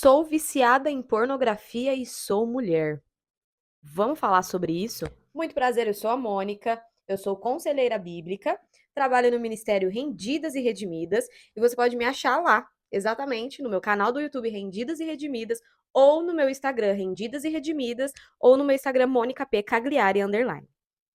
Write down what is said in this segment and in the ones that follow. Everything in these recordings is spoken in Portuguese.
Sou viciada em pornografia e sou mulher. Vamos falar sobre isso? Muito prazer, eu sou a Mônica, eu sou conselheira bíblica, trabalho no Ministério Rendidas e Redimidas e você pode me achar lá, exatamente, no meu canal do YouTube Rendidas e Redimidas ou no meu Instagram Rendidas e Redimidas ou no meu Instagram Mônica P. Cagliari _,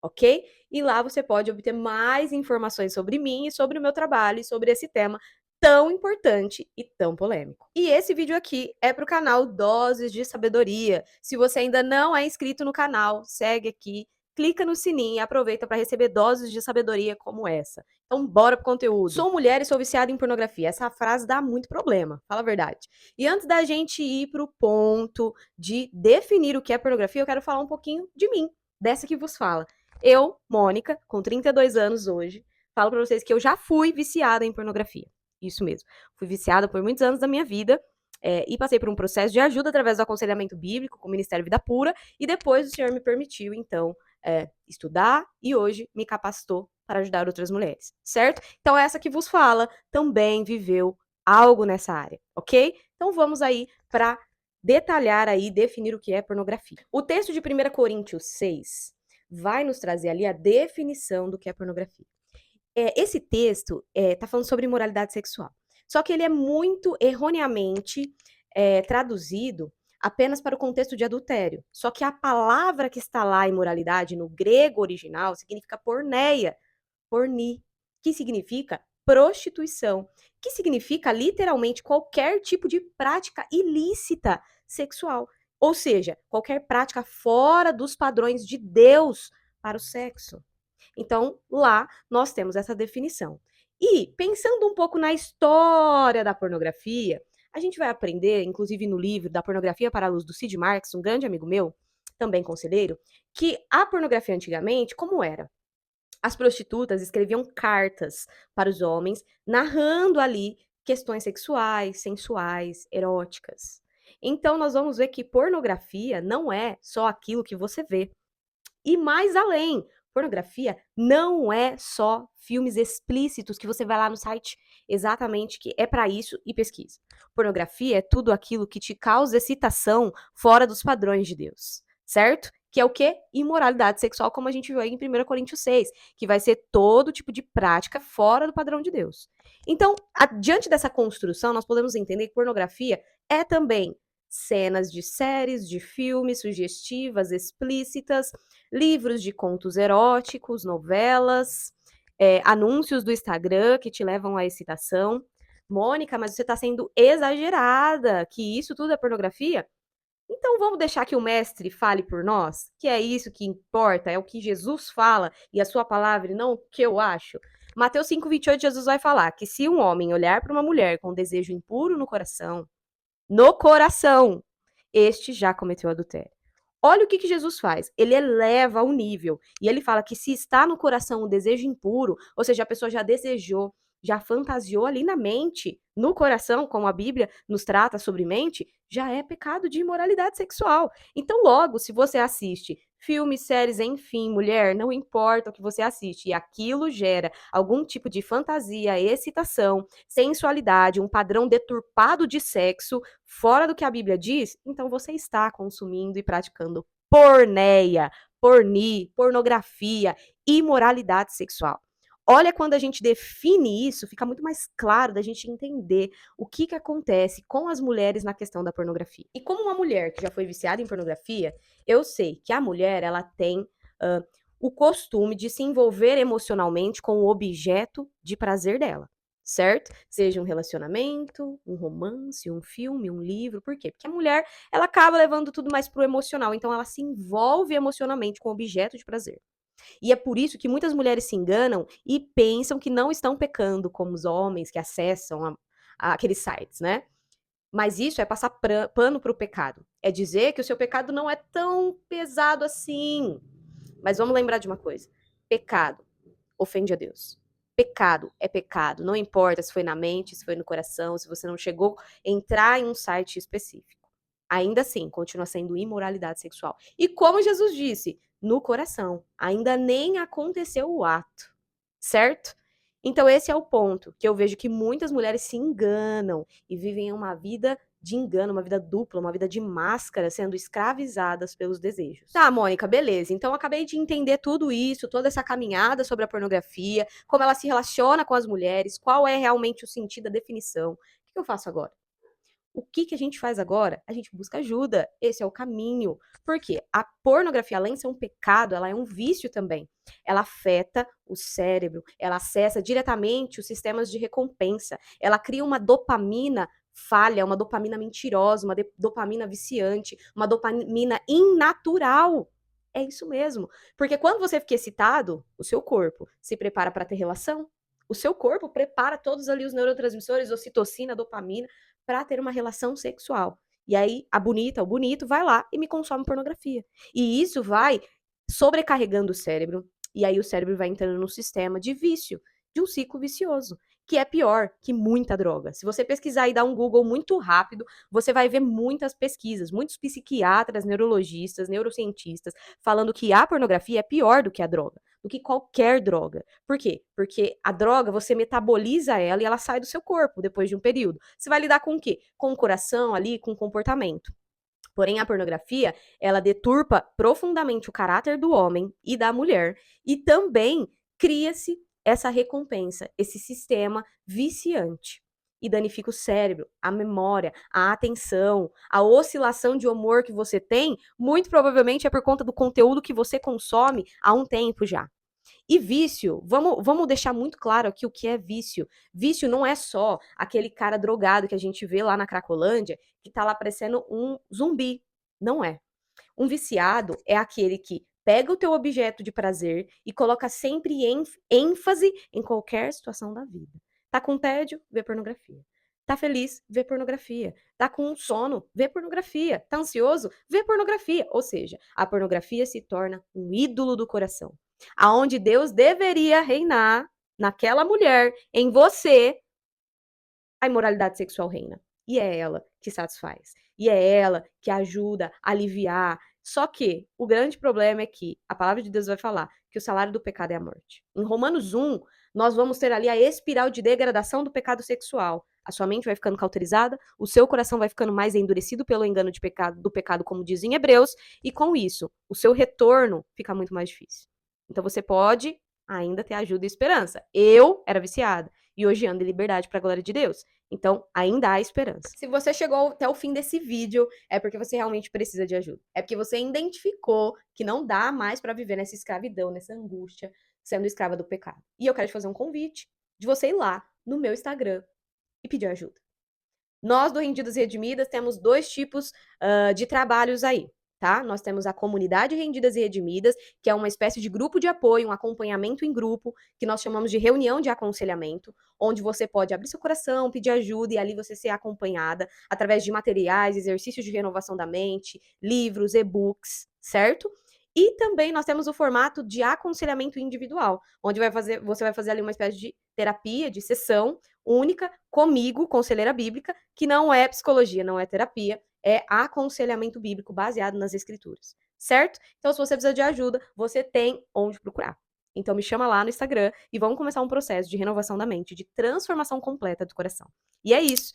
ok? E lá você pode obter mais informações sobre mim e sobre o meu trabalho e sobre esse tema tão importante e tão polêmico. E esse vídeo aqui é para o canal Doses de Sabedoria. Se você ainda não é inscrito no canal, segue aqui, clica no sininho e aproveita para receber doses de sabedoria como essa. Então, bora pro conteúdo. Sou mulher e sou viciada em pornografia. Essa frase dá muito problema, fala a verdade. E antes da gente ir pro ponto de definir o que é pornografia, eu quero falar um pouquinho de mim, dessa que vos fala. Eu, Mônica, com 32 anos hoje, falo para vocês que eu já fui viciada em pornografia. Isso mesmo. Fui viciada por muitos anos da minha vida e passei por um processo de ajuda através do aconselhamento bíblico com o Ministério Vida Pura e depois o Senhor me permitiu, então, estudar e hoje me capacitou para ajudar outras mulheres, certo? Então, essa que vos fala também viveu algo nessa área, ok? Então, vamos aí para detalhar aí, definir o que é pornografia. O texto de 1 Coríntios 6 vai nos trazer ali a definição do que é pornografia. Esse texto tá falando sobre imoralidade sexual. Só que ele é muito erroneamente traduzido apenas para o contexto de adultério. Só que a palavra que está lá, imoralidade, no grego original, significa porneia, porni, que significa prostituição, que significa literalmente qualquer tipo de prática ilícita sexual. Ou seja, qualquer prática fora dos padrões de Deus para o sexo. Então, lá nós temos essa definição. E, pensando um pouco na história da pornografia, a gente vai aprender, inclusive no livro Da Pornografia para a Luz, do Sid Marks, um grande amigo meu, também conselheiro, que a pornografia antigamente, como era? As prostitutas escreviam cartas para os homens, narrando ali questões sexuais, sensuais, eróticas. Então, nós vamos ver que pornografia não é só aquilo que você vê. E mais além, pornografia não é só filmes explícitos que você vai lá no site exatamente que é para isso e pesquisa. Pornografia é tudo aquilo que te causa excitação fora dos padrões de Deus, certo? Que é o quê? Imoralidade sexual, como a gente viu aí em 1 Coríntios 6, que vai ser todo tipo de prática fora do padrão de Deus. Então, diante dessa construção, nós podemos entender que pornografia é também cenas de séries, de filmes sugestivas, explícitas, livros de contos eróticos, novelas, anúncios do Instagram que te levam à excitação. Mônica, mas você está sendo exagerada, que isso tudo é pornografia? Então vamos deixar que o mestre fale por nós, que é isso que importa, é o que Jesus fala e a sua palavra, e não o que eu acho. Mateus 5,28, Jesus vai falar que se um homem olhar para uma mulher com desejo impuro no coração, este já cometeu adultério. Olha o que Jesus faz. Ele eleva o nível. E ele fala que se está no coração o desejo impuro, ou seja, a pessoa já desejou, já fantasiou ali na mente, no coração, como a Bíblia nos trata sobre mente, já é pecado de imoralidade sexual. Então, logo, se você assiste filmes, séries, enfim, mulher, não importa o que você assiste, e aquilo gera algum tipo de fantasia, excitação, sensualidade, um padrão deturpado de sexo, fora do que a Bíblia diz, então você está consumindo e praticando porneia, pornografia, imoralidade sexual. Olha, quando a gente define isso, fica muito mais claro da gente entender o que acontece com as mulheres na questão da pornografia. E como uma mulher que já foi viciada em pornografia, eu sei que a mulher, ela tem o costume de se envolver emocionalmente com o objeto de prazer dela, certo? Seja um relacionamento, um romance, um filme, um livro. Por quê? Porque a mulher, ela acaba levando tudo mais pro emocional, então ela se envolve emocionalmente com o objeto de prazer. E é por isso que muitas mulheres se enganam e pensam que não estão pecando, como os homens que acessam aqueles sites, né? Mas isso é passar pano para o pecado. É dizer que o seu pecado não é tão pesado assim. Mas vamos lembrar de uma coisa: pecado ofende a Deus. Pecado é pecado. Não importa se foi na mente, se foi no coração, se você não chegou a entrar em um site específico. Ainda assim, continua sendo imoralidade sexual. E como Jesus disse, no coração. Ainda nem aconteceu o ato. Certo? Então esse é o ponto que eu vejo que muitas mulheres se enganam e vivem uma vida de engano, uma vida dupla, uma vida de máscara, sendo escravizadas pelos desejos. Tá, Mônica, beleza. Então eu acabei de entender tudo isso, toda essa caminhada sobre a pornografia, como ela se relaciona com as mulheres, qual é realmente o sentido, a definição. O que eu faço agora? O que a gente faz agora? A gente busca ajuda. Esse é o caminho. Por quê? A pornografia, além de ser um pecado, ela é um vício também. Ela afeta o cérebro, ela acessa diretamente os sistemas de recompensa. Ela cria uma dopamina falha, uma dopamina mentirosa, uma dopamina viciante, uma dopamina innatural. É isso mesmo. Porque quando você fica excitado, o seu corpo se prepara para ter relação. O seu corpo prepara todos ali os neurotransmissores, ocitocina, dopamina, para ter uma relação sexual. E aí a bonita, o bonito vai lá e me consome pornografia. E isso vai sobrecarregando o cérebro, e aí o cérebro vai entrando no sistema de vício, de um ciclo vicioso, que é pior que muita droga. Se você pesquisar e dar um Google muito rápido, você vai ver muitas pesquisas, muitos psiquiatras, neurologistas, neurocientistas falando que a pornografia é pior do que a droga, do que qualquer droga. Por quê? Porque a droga, você metaboliza ela e ela sai do seu corpo depois de um período. Você vai lidar com o quê? Com o coração ali, com o comportamento. Porém, a pornografia, ela deturpa profundamente o caráter do homem e da mulher e também cria-se essa recompensa, esse sistema viciante. E danifica o cérebro, a memória, a atenção, a oscilação de humor que você tem, muito provavelmente é por conta do conteúdo que você consome há um tempo já. E vício, vamos deixar muito claro aqui o que é vício. Vício não é só aquele cara drogado que a gente vê lá na Cracolândia, que tá lá parecendo um zumbi. Não é. Um viciado é aquele que pega o teu objeto de prazer e coloca sempre ênfase em qualquer situação da vida. Tá com tédio? Vê pornografia. Tá feliz? Vê pornografia. Tá com sono? Vê pornografia. Tá ansioso? Vê pornografia. Ou seja, a pornografia se torna um ídolo do coração. Aonde Deus deveria reinar naquela mulher, em você, a imoralidade sexual reina. E é ela que satisfaz. E é ela que ajuda a aliviar. Só que o grande problema é que a palavra de Deus vai falar que o salário do pecado é a morte. Em Romanos 1, nós vamos ter ali a espiral de degradação do pecado sexual. A sua mente vai ficando cauterizada, o seu coração vai ficando mais endurecido pelo engano do pecado, como diz em Hebreus, e com isso, o seu retorno fica muito mais difícil. Então você pode ainda ter ajuda e esperança. Eu era viciada e hoje ando em liberdade para a glória de Deus. Então, ainda há esperança. Se você chegou até o fim desse vídeo, é porque você realmente precisa de ajuda. É porque você identificou que não dá mais para viver nessa escravidão, nessa angústia, sendo escrava do pecado. E eu quero te fazer um convite de você ir lá no meu Instagram e pedir ajuda. Nós, do Rendidas e Redimidas, temos dois tipos de trabalhos aí. Tá? Nós temos a comunidade Rendidas e Redimidas, que é uma espécie de grupo de apoio, um acompanhamento em grupo, que nós chamamos de reunião de aconselhamento, onde você pode abrir seu coração, pedir ajuda e ali você ser acompanhada através de materiais, exercícios de renovação da mente, livros, e-books, certo? E também nós temos o formato de aconselhamento individual, onde você vai fazer ali uma espécie de terapia, de sessão única comigo, conselheira bíblica, que não é psicologia, não é terapia, é aconselhamento bíblico baseado nas escrituras, certo? Então, se você precisa de ajuda, você tem onde procurar. Então, me chama lá no Instagram e vamos começar um processo de renovação da mente, de transformação completa do coração. E é isso.